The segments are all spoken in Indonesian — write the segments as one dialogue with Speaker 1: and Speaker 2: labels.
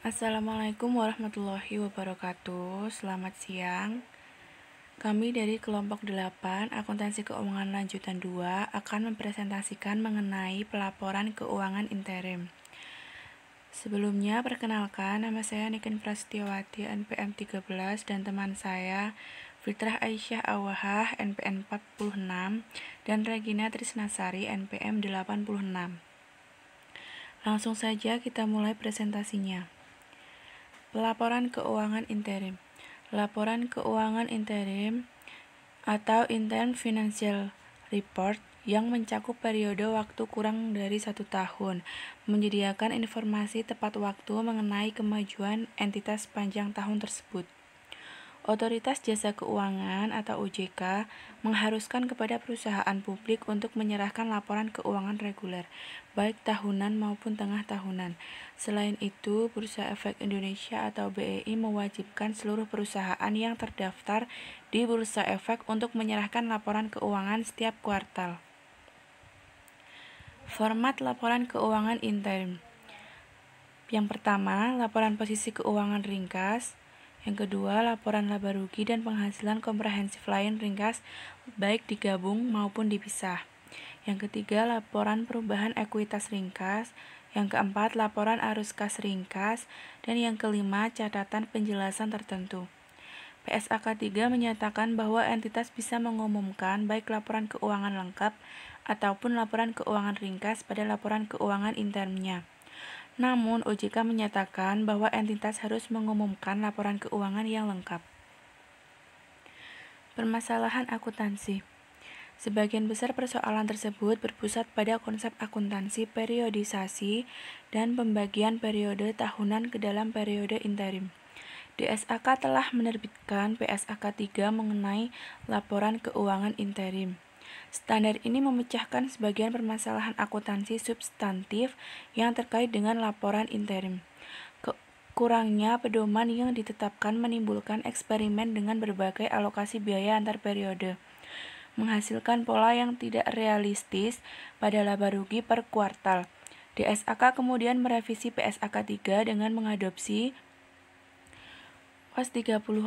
Speaker 1: Assalamualaikum warahmatullahi wabarakatuh. Selamat siang. Kami dari kelompok 8 Akuntansi Keuangan Lanjutan 2 akan mempresentasikan mengenai pelaporan keuangan interim. Sebelumnya, perkenalkan, nama saya Niken Prasetyawati, NPM 13, dan teman saya Fitrah Aisyah Awahah, NPM 46, dan Regina Trisnasari, NPM 86. Langsung saja kita mulai presentasinya. Pelaporan keuangan interim. Laporan keuangan interim atau Interim Financial Report yang mencakup periode waktu kurang dari 1 tahun, menyediakan informasi tepat waktu mengenai kemajuan entitas sepanjang tahun tersebut. Otoritas Jasa Keuangan atau OJK mengharuskan kepada perusahaan publik untuk menyerahkan laporan keuangan reguler, baik tahunan maupun tengah tahunan. Selain itu, Bursa Efek Indonesia atau BEI mewajibkan seluruh perusahaan yang terdaftar di Bursa Efek untuk menyerahkan laporan keuangan setiap kuartal. Format laporan keuangan interim. Yang pertama, laporan posisi keuangan ringkas. Yang kedua, laporan laba rugi dan penghasilan komprehensif lain ringkas, baik digabung maupun dipisah. Yang ketiga, laporan perubahan ekuitas ringkas. Yang keempat, laporan arus kas ringkas. Dan yang kelima, catatan penjelasan tertentu. PSAK 3 menyatakan bahwa entitas bisa mengumumkan baik laporan keuangan lengkap ataupun laporan keuangan ringkas pada laporan keuangan interimnya. Namun, OJK menyatakan bahwa entitas harus mengumumkan laporan keuangan yang lengkap. Permasalahan akuntansi. Sebagian besar persoalan tersebut berpusat pada konsep akuntansi periodisasi dan pembagian periode tahunan ke dalam periode interim. DSAK telah menerbitkan PSAK 3 mengenai laporan keuangan interim. Standar ini memecahkan sebagian permasalahan akuntansi substantif yang terkait dengan laporan interim. Kurangnya pedoman yang ditetapkan menimbulkan eksperimen dengan berbagai alokasi biaya antar periode, menghasilkan pola yang tidak realistis pada laba rugi per kuartal. DSAK kemudian merevisi PSAK 3 dengan mengadopsi POS 34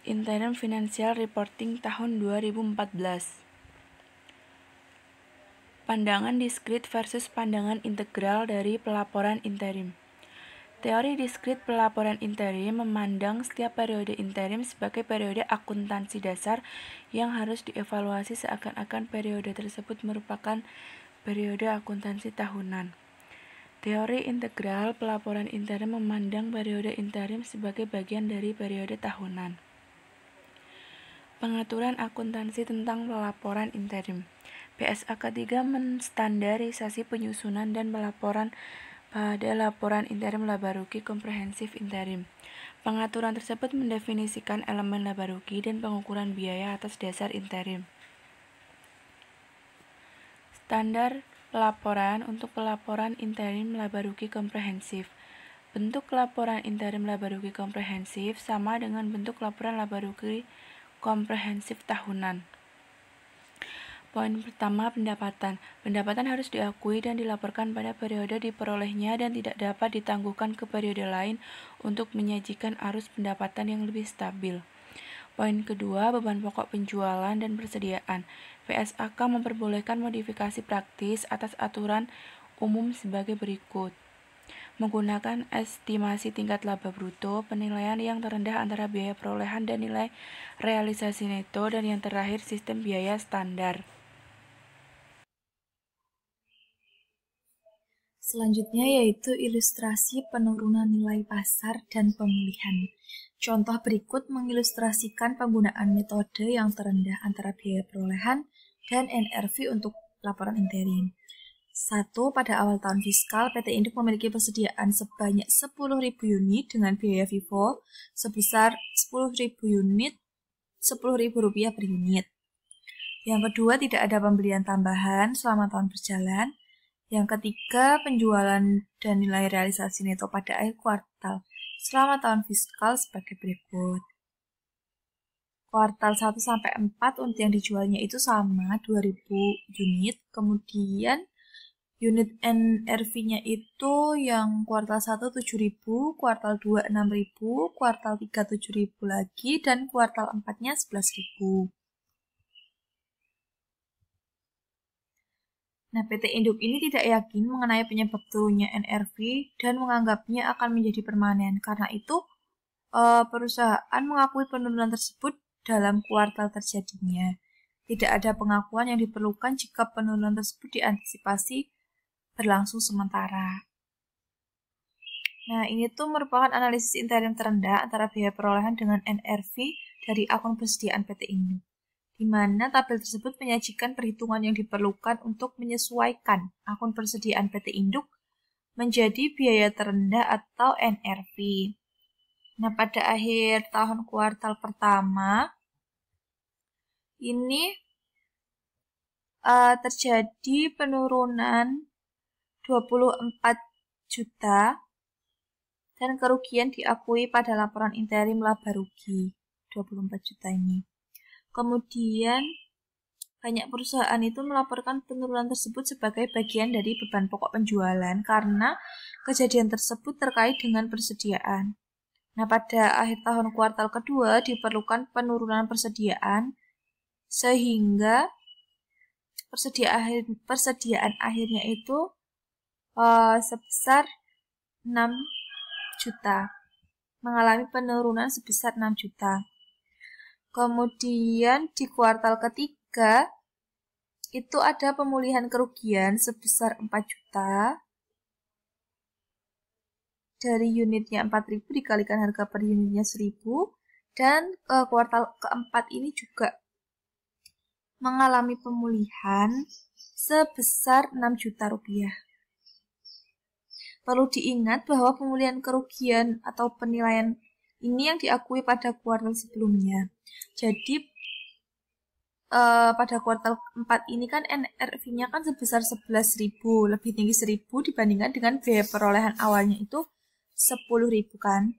Speaker 1: Interim Financial Reporting tahun 2014. Pandangan diskrit versus pandangan integral dari pelaporan interim. Teori diskrit pelaporan interim memandang setiap periode interim sebagai periode akuntansi dasar yang harus dievaluasi seakan-akan periode tersebut merupakan periode akuntansi tahunan. Teori integral pelaporan interim memandang periode interim sebagai bagian dari periode tahunan. Pengaturan akuntansi tentang pelaporan interim. PSAK 3 menstandarisasi penyusunan dan pelaporan pada laporan interim laba rugi komprehensif interim. Pengaturan tersebut mendefinisikan elemen laba rugi dan pengukuran biaya atas dasar interim. Standar pelaporan untuk pelaporan interim laba rugi komprehensif. Bentuk laporan interim laba rugi komprehensif sama dengan bentuk laporan laba rugi komprehensif tahunan. Poin pertama, pendapatan. Pendapatan harus diakui dan dilaporkan pada periode diperolehnya dan tidak dapat ditangguhkan ke periode lain untuk menyajikan arus pendapatan yang lebih stabil. Poin kedua, beban pokok penjualan dan persediaan. PSAK memperbolehkan modifikasi praktis atas aturan umum sebagai berikut. Menggunakan estimasi tingkat laba bruto, penilaian yang terendah antara biaya perolehan dan nilai realisasi neto, dan yang terakhir sistem biaya standar.
Speaker 2: Selanjutnya yaitu ilustrasi penurunan nilai pasar dan pemulihan. Contoh berikut mengilustrasikan penggunaan metode yang terendah antara biaya perolehan dan NRV untuk laporan interim. 1. Pada awal tahun fiskal, PT Induk memiliki persediaan sebanyak 10.000 unit dengan biaya FIFO sebesar 10.000 unit, Rp10.000 per unit. Yang kedua, tidak ada pembelian tambahan selama tahun berjalan. Yang ketiga, penjualan dan nilai realisasi neto pada akhir kuartal selama tahun fiskal sebagai berikut. Kuartal 1-4 unit yang dijualnya itu sama 2.000 unit, kemudian Unit NRV-nya itu yang kuartal 1 7.000, kuartal 2 6.000, kuartal 3 7.000 lagi, dan kuartal 4-nya 11.000. Nah, PT Induk ini tidak yakin mengenai penyebab turunnya NRV dan menganggapnya akan menjadi permanen. Karena itu, perusahaan mengakui penurunan tersebut dalam kuartal terjadinya. Tidak ada pengakuan yang diperlukan jika penurunan tersebut diantisipasi berlangsung sementara. Nah, ini tuh merupakan analisis interim terendah antara biaya perolehan dengan NRV dari akun persediaan PT Induk, di mana tabel tersebut menyajikan perhitungan yang diperlukan untuk menyesuaikan akun persediaan PT Induk menjadi biaya terendah atau NRV. Nah, pada akhir tahun kuartal pertama, ini terjadi penurunan 24 juta dan kerugian diakui pada laporan interim laba rugi 24 juta ini. Kemudian banyak perusahaan itu melaporkan penurunan tersebut sebagai bagian dari beban pokok penjualan karena kejadian tersebut terkait dengan persediaan. Nah, pada akhir tahun kuartal kedua diperlukan penurunan persediaan sehingga persediaan akhirnya itu sebesar 6 juta, mengalami penurunan sebesar 6 juta. Kemudian di kuartal ketiga itu ada pemulihan kerugian sebesar 4 juta. Dari unitnya 4.000 dikalikan harga per unitnya 1.000, dan kuartal keempat ini juga mengalami pemulihan sebesar 6 juta rupiah. Perlu diingat bahwa pemulihan kerugian atau penilaian ini yang diakui pada kuartal sebelumnya. Jadi pada kuartal 4 ini kan NRV-nya kan sebesar 11.000, lebih tinggi 1.000 dibandingkan dengan biaya perolehan awalnya itu 10.000 kan.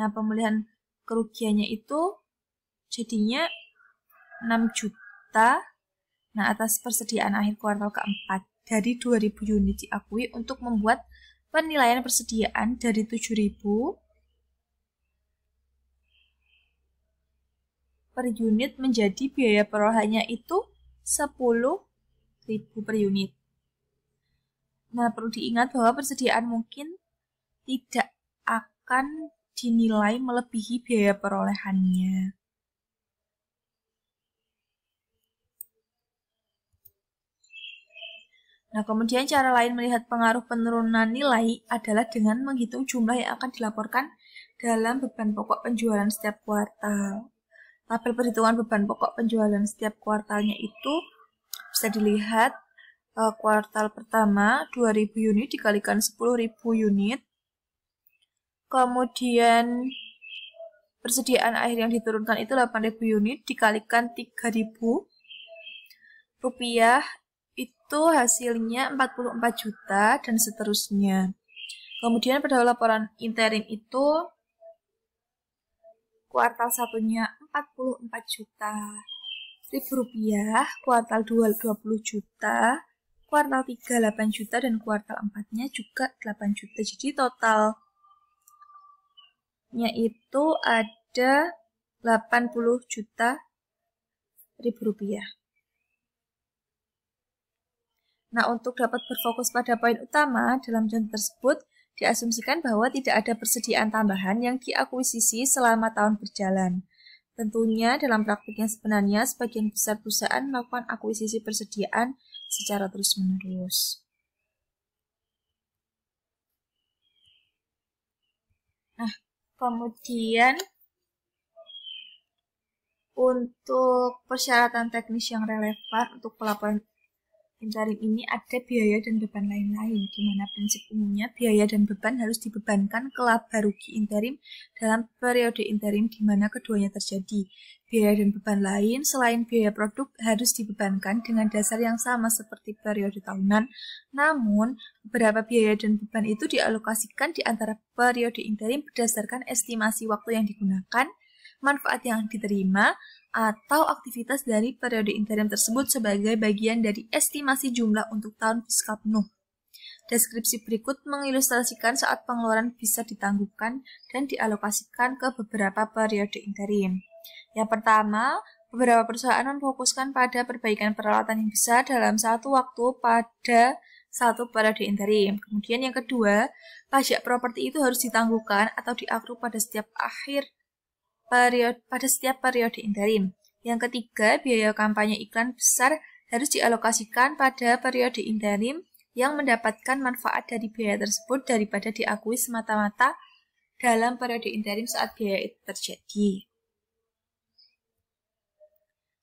Speaker 2: Nah, pemulihan kerugiannya itu jadinya 6 juta. Nah, atas persediaan akhir kuartal keempat dari 2.000 unit diakui untuk membuat penilaian persediaan dari 7.000 per unit menjadi biaya perolehannya itu 10.000 per unit. Nah, perlu diingat bahwa persediaan mungkin tidak akan dinilai melebihi biaya perolehannya. Nah, kemudian cara lain melihat pengaruh penurunan nilai adalah dengan menghitung jumlah yang akan dilaporkan dalam beban pokok penjualan setiap kuartal. Tabel perhitungan beban pokok penjualan setiap kuartalnya itu bisa dilihat kuartal pertama 2.000 unit dikalikan 10.000 unit. Kemudian persediaan akhir yang diturunkan itu 8.000 unit dikalikan 3.000 rupiah, itu hasilnya 44 juta dan seterusnya. Kemudian pada laporan interim itu kuartal satunya 44 juta rupiah, kuartal 2 20 juta, kuartal 3 8 juta, dan kuartal 4-nya juga 8 juta. Jadi totalnya itu ada 80 juta rupiah. Nah, untuk dapat berfokus pada poin utama dalam contoh tersebut, diasumsikan bahwa tidak ada persediaan tambahan yang diakuisisi selama tahun berjalan. Tentunya dalam praktik yang sebenarnya, sebagian besar perusahaan melakukan akuisisi persediaan secara terus-menerus. Nah, kemudian untuk persyaratan teknis yang relevan untuk pelaporan interim ini ada biaya dan beban lain-lain, di mana prinsip umumnya biaya dan beban harus dibebankan ke laba rugi interim dalam periode interim di mana keduanya terjadi. Biaya dan beban lain selain biaya produk harus dibebankan dengan dasar yang sama seperti periode tahunan, namun beberapa biaya dan beban itu dialokasikan di antara periode interim berdasarkan estimasi waktu yang digunakan, manfaat yang diterima, atau aktivitas dari periode interim tersebut sebagai bagian dari estimasi jumlah untuk tahun fiskal penuh. Deskripsi berikut mengilustrasikan saat pengeluaran bisa ditangguhkan dan dialokasikan ke beberapa periode interim. Yang pertama, beberapa perusahaan memfokuskan pada perbaikan peralatan yang besar dalam satu waktu pada satu periode interim. Kemudian yang kedua, pajak properti itu harus ditangguhkan atau diakruk pada setiap periode interim. Yang ketiga, biaya kampanye iklan besar harus dialokasikan pada periode interim yang mendapatkan manfaat dari biaya tersebut daripada diakui semata-mata dalam periode interim saat biaya itu terjadi.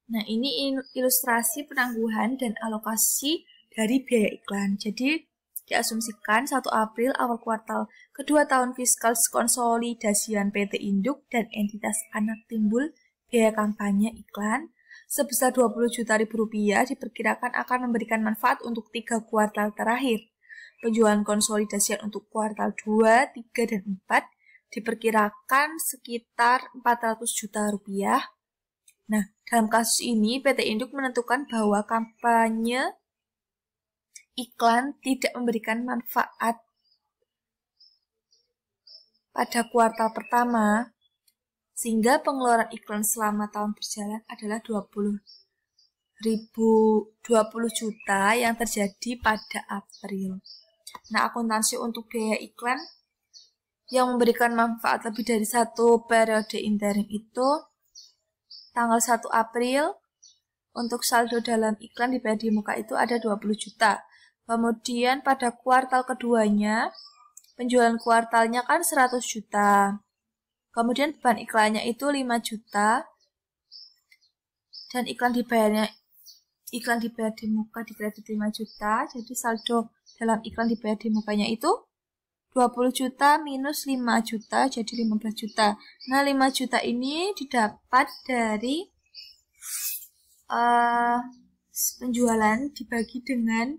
Speaker 2: Nah, ini ilustrasi penangguhan dan alokasi dari biaya iklan. Jadi, diasumsikan 1 April awal kuartal kedua tahun fiskal konsolidasian PT Induk dan entitas anak timbul biaya kampanye iklan sebesar Rp20 juta diperkirakan akan memberikan manfaat untuk 3 kuartal terakhir. Penjualan konsolidasian untuk kuartal 2, 3, dan 4 diperkirakan sekitar Rp400 juta. Nah, dalam kasus ini PT Induk menentukan bahwa kampanye iklan tidak memberikan manfaat pada kuartal pertama, sehingga pengeluaran iklan selama tahun berjalan adalah 20 juta yang terjadi pada April. Nah, akuntansi untuk biaya iklan yang memberikan manfaat lebih dari satu periode interim itu tanggal 1 April untuk saldo dalam iklan dibayar di muka itu ada 20 juta. Kemudian pada kuartal keduanya, penjualan kuartalnya kan 100 juta. Kemudian beban iklannya itu 5 juta. Dan iklan dibayar di muka dikredit 5 juta. Jadi saldo dalam iklan dibayar di mukanya itu 20 juta minus 5 juta jadi 15 juta. Nah, 5 juta ini didapat dari penjualan dibagi dengan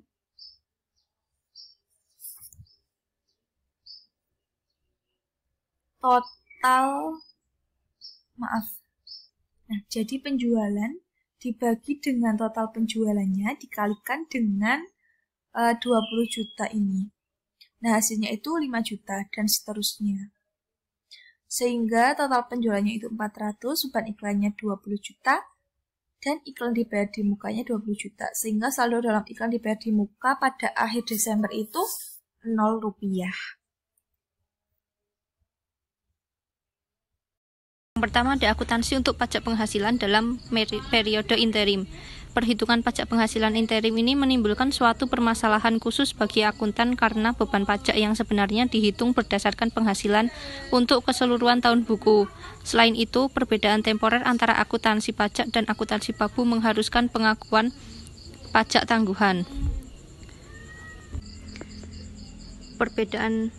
Speaker 2: total, Nah, jadi penjualan dibagi dengan total penjualannya dikalikan dengan 20 juta ini. Nah, hasilnya itu 5 juta dan seterusnya. Sehingga total penjualannya itu 400, beban iklannya 20 juta, dan iklan dibayar di mukanya 20 juta. Sehingga saldo dalam iklan dibayar di muka pada akhir Desember itu Rp0.
Speaker 3: Yang pertama ada akuntansi untuk pajak penghasilan dalam periode interim. Perhitungan pajak penghasilan interim ini menimbulkan suatu permasalahan khusus bagi akuntan karena beban pajak yang sebenarnya dihitung berdasarkan penghasilan untuk keseluruhan tahun buku. Selain itu, perbedaan temporer antara akuntansi pajak dan akuntansi babu mengharuskan pengakuan pajak tangguhan. Perbedaan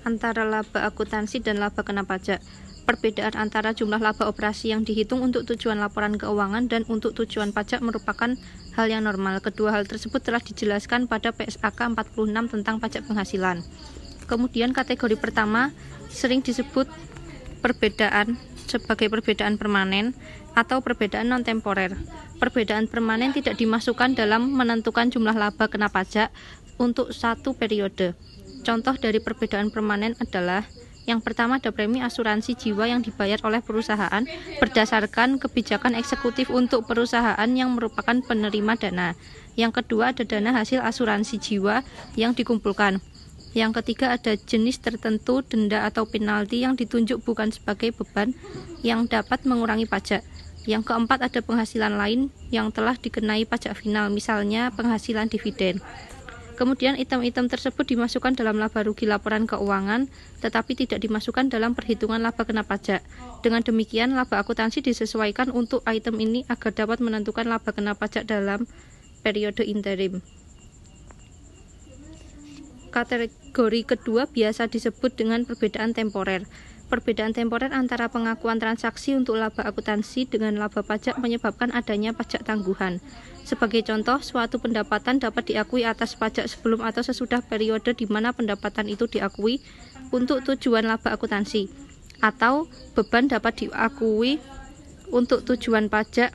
Speaker 3: antara laba akuntansi dan laba kena pajak. Perbedaan antara jumlah laba operasi yang dihitung untuk tujuan laporan keuangan dan untuk tujuan pajak merupakan hal yang normal. Kedua hal tersebut telah dijelaskan pada PSAK 46 tentang pajak penghasilan. Kemudian kategori pertama sering disebut perbedaan sebagai perbedaan permanen atau perbedaan non-temporer. Perbedaan permanen tidak dimasukkan dalam menentukan jumlah laba kena pajak untuk satu periode. Contoh dari perbedaan permanen adalah yang pertama ada premi asuransi jiwa yang dibayar oleh perusahaan berdasarkan kebijakan eksekutif untuk perusahaan yang merupakan penerima dana. Yang kedua ada dana hasil asuransi jiwa yang dikumpulkan. Yang ketiga ada jenis tertentu denda atau penalti yang ditunjuk bukan sebagai beban yang dapat mengurangi pajak. Yang keempat ada penghasilan lain yang telah dikenai pajak final, misalnya penghasilan dividen. Kemudian item-item tersebut dimasukkan dalam laba rugi laporan keuangan, tetapi tidak dimasukkan dalam perhitungan laba kena pajak. Dengan demikian, laba akuntansi disesuaikan untuk item ini agar dapat menentukan laba kena pajak dalam periode interim. Kategori kedua biasa disebut dengan perbedaan temporer. Perbedaan temporer antara pengakuan transaksi untuk laba akuntansi dengan laba pajak menyebabkan adanya pajak tangguhan. Sebagai contoh, suatu pendapatan dapat diakui atas pajak sebelum atau sesudah periode di mana pendapatan itu diakui untuk tujuan laba akuntansi, atau beban dapat diakui untuk tujuan pajak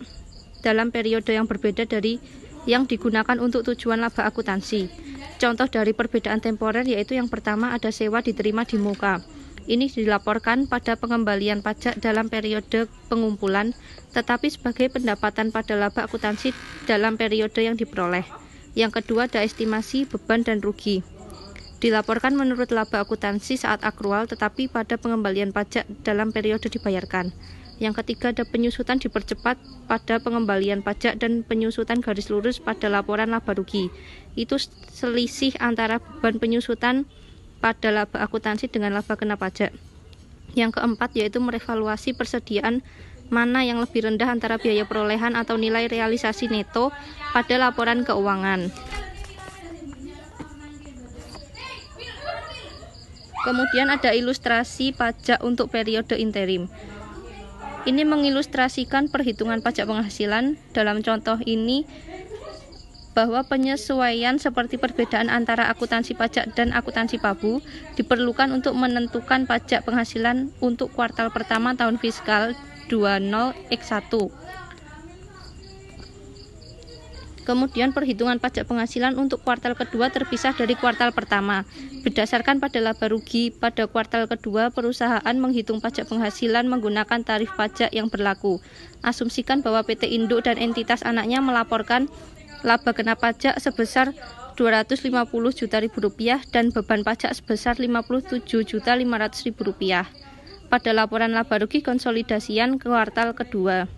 Speaker 3: dalam periode yang berbeda dari yang digunakan untuk tujuan laba akuntansi. Contoh dari perbedaan temporer yaitu yang pertama ada sewa diterima di muka. Ini dilaporkan pada pengembalian pajak dalam periode pengumpulan, tetapi sebagai pendapatan pada laba akuntansi dalam periode yang diperoleh. Yang kedua ada estimasi beban dan rugi. Dilaporkan menurut laba akuntansi saat akrual, tetapi pada pengembalian pajak dalam periode dibayarkan. Yang ketiga ada penyusutan dipercepat pada pengembalian pajak dan penyusutan garis lurus pada laporan laba rugi. Itu selisih antara beban penyusutan pada laba akuntansi dengan laba kena pajak. Yang keempat yaitu merevaluasi persediaan mana yang lebih rendah antara biaya perolehan atau nilai realisasi neto pada laporan keuangan. Kemudian ada ilustrasi pajak untuk periode interim. Ini mengilustrasikan perhitungan pajak penghasilan. Dalam contoh ini bahwa penyesuaian seperti perbedaan antara akuntansi pajak dan akuntansi pabu diperlukan untuk menentukan pajak penghasilan untuk kuartal pertama tahun fiskal 20X1. Kemudian perhitungan pajak penghasilan untuk kuartal kedua terpisah dari kuartal pertama. Berdasarkan pada laba rugi pada kuartal kedua, perusahaan menghitung pajak penghasilan menggunakan tarif pajak yang berlaku. Asumsikan bahwa PT induk dan entitas anaknya melaporkan laba kena pajak sebesar Rp250 juta dan beban pajak sebesar Rp57.500.000 pada laporan laba rugi konsolidasian kuartal kedua.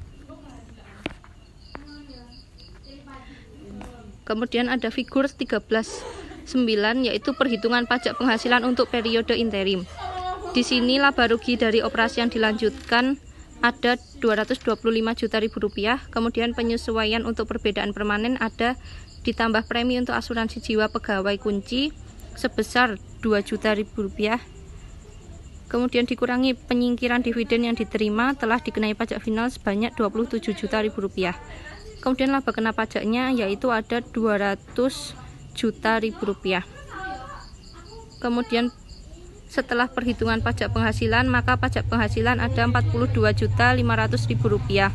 Speaker 3: Kemudian ada figur 13.9 yaitu perhitungan pajak penghasilan untuk periode interim. Di sini laba rugi dari operasi yang dilanjutkan ada Rp225 juta, kemudian penyesuaian untuk perbedaan permanen ada ditambah premi untuk asuransi jiwa pegawai kunci sebesar Rp2 juta, kemudian dikurangi penyingkiran dividen yang diterima telah dikenai pajak final sebanyak Rp27 juta. Kemudian laba kena pajaknya yaitu ada Rp200 juta. Kemudian setelah perhitungan pajak penghasilan, maka pajak penghasilan ada Rp42.500.000.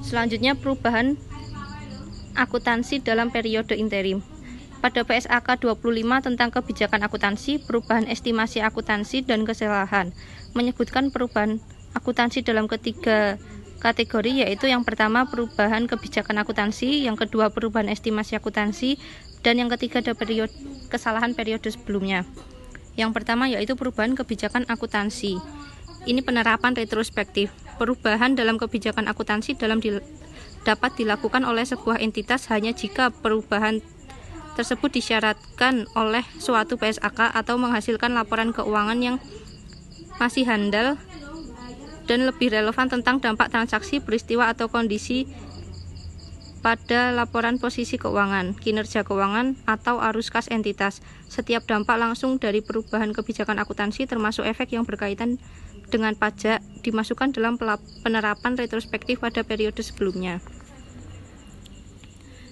Speaker 3: Selanjutnya perubahan akuntansi dalam periode interim. Pada PSAK 25 tentang kebijakan akuntansi, perubahan estimasi akuntansi dan kesalahan menyebutkan perubahan akuntansi dalam ketiga kategori, yaitu yang pertama perubahan kebijakan akuntansi, yang kedua perubahan estimasi akuntansi, dan yang ketiga ada kesalahan periode sebelumnya. Yang pertama yaitu perubahan kebijakan akuntansi. Ini penerapan retrospektif. Perubahan dalam kebijakan akuntansi dapat dilakukan oleh sebuah entitas hanya jika perubahan tersebut disyaratkan oleh suatu PSAK atau menghasilkan laporan keuangan yang masih handal dan lebih relevan tentang dampak transaksi, peristiwa, atau kondisi pada laporan posisi keuangan, kinerja keuangan, atau arus kas entitas. Setiap dampak langsung dari perubahan kebijakan akuntansi termasuk efek yang berkaitan dengan pajak dimasukkan dalam penerapan retrospektif pada periode sebelumnya.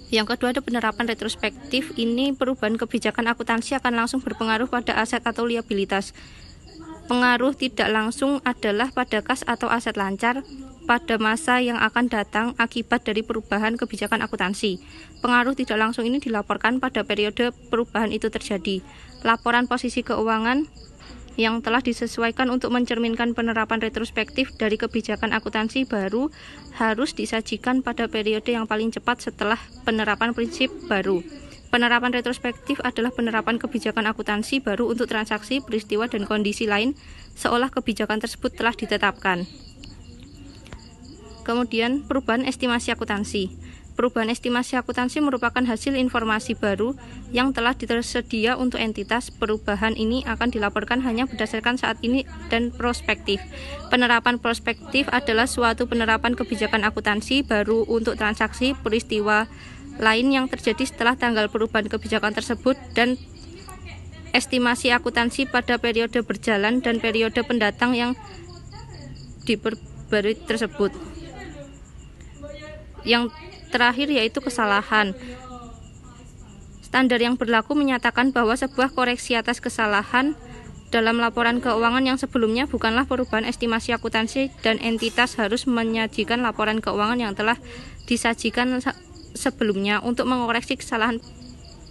Speaker 3: Yang kedua ada penerapan retrospektif. Ini perubahan kebijakan akuntansi akan langsung berpengaruh pada aset atau liabilitas. Pengaruh tidak langsung adalah pada kas atau aset lancar pada masa yang akan datang akibat dari perubahan kebijakan akuntansi. Pengaruh tidak langsung ini dilaporkan pada periode perubahan itu terjadi. Laporan posisi keuangan yang telah disesuaikan untuk mencerminkan penerapan retrospektif dari kebijakan akuntansi baru harus disajikan pada periode yang paling cepat setelah penerapan prinsip baru. Penerapan retrospektif adalah penerapan kebijakan akuntansi baru untuk transaksi, peristiwa, dan kondisi lain seolah kebijakan tersebut telah ditetapkan. Kemudian perubahan estimasi akuntansi. Perubahan estimasi akuntansi merupakan hasil informasi baru yang telah tersedia untuk entitas. Perubahan ini akan dilaporkan hanya berdasarkan saat ini dan prospektif. Penerapan prospektif adalah suatu penerapan kebijakan akuntansi baru untuk transaksi, peristiwa lain yang terjadi setelah tanggal perubahan kebijakan tersebut dan estimasi akuntansi pada periode berjalan dan periode pendatang yang diperbarui tersebut. Yang terakhir yaitu kesalahan. Standar yang berlaku menyatakan bahwa sebuah koreksi atas kesalahan dalam laporan keuangan yang sebelumnya bukanlah perubahan estimasi akuntansi dan entitas harus menyajikan laporan keuangan yang telah disajikan sebelumnya untuk mengoreksi kesalahan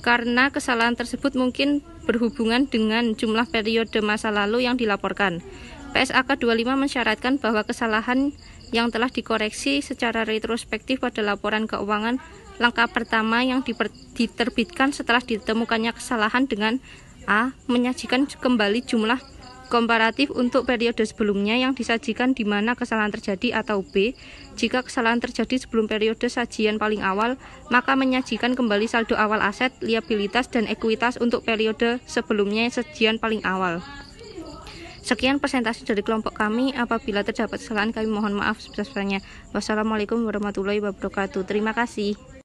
Speaker 3: karena kesalahan tersebut mungkin berhubungan dengan jumlah periode masa lalu yang dilaporkan. PSAK 25 mensyaratkan bahwa kesalahan yang telah dikoreksi secara retrospektif pada laporan keuangan langkah pertama yang diterbitkan setelah ditemukannya kesalahan dengan A. Menyajikan kembali jumlah komparatif untuk periode sebelumnya yang disajikan di mana kesalahan terjadi, atau B. Jika kesalahan terjadi sebelum periode sajian paling awal, maka menyajikan kembali saldo awal aset, liabilitas, dan ekuitas untuk periode sebelumnya sajian paling awal. Sekian presentasi dari kelompok kami. Apabila terdapat kesalahan, kami mohon maaf sebesar-besarnya. Wassalamualaikum warahmatullahi wabarakatuh. Terima kasih.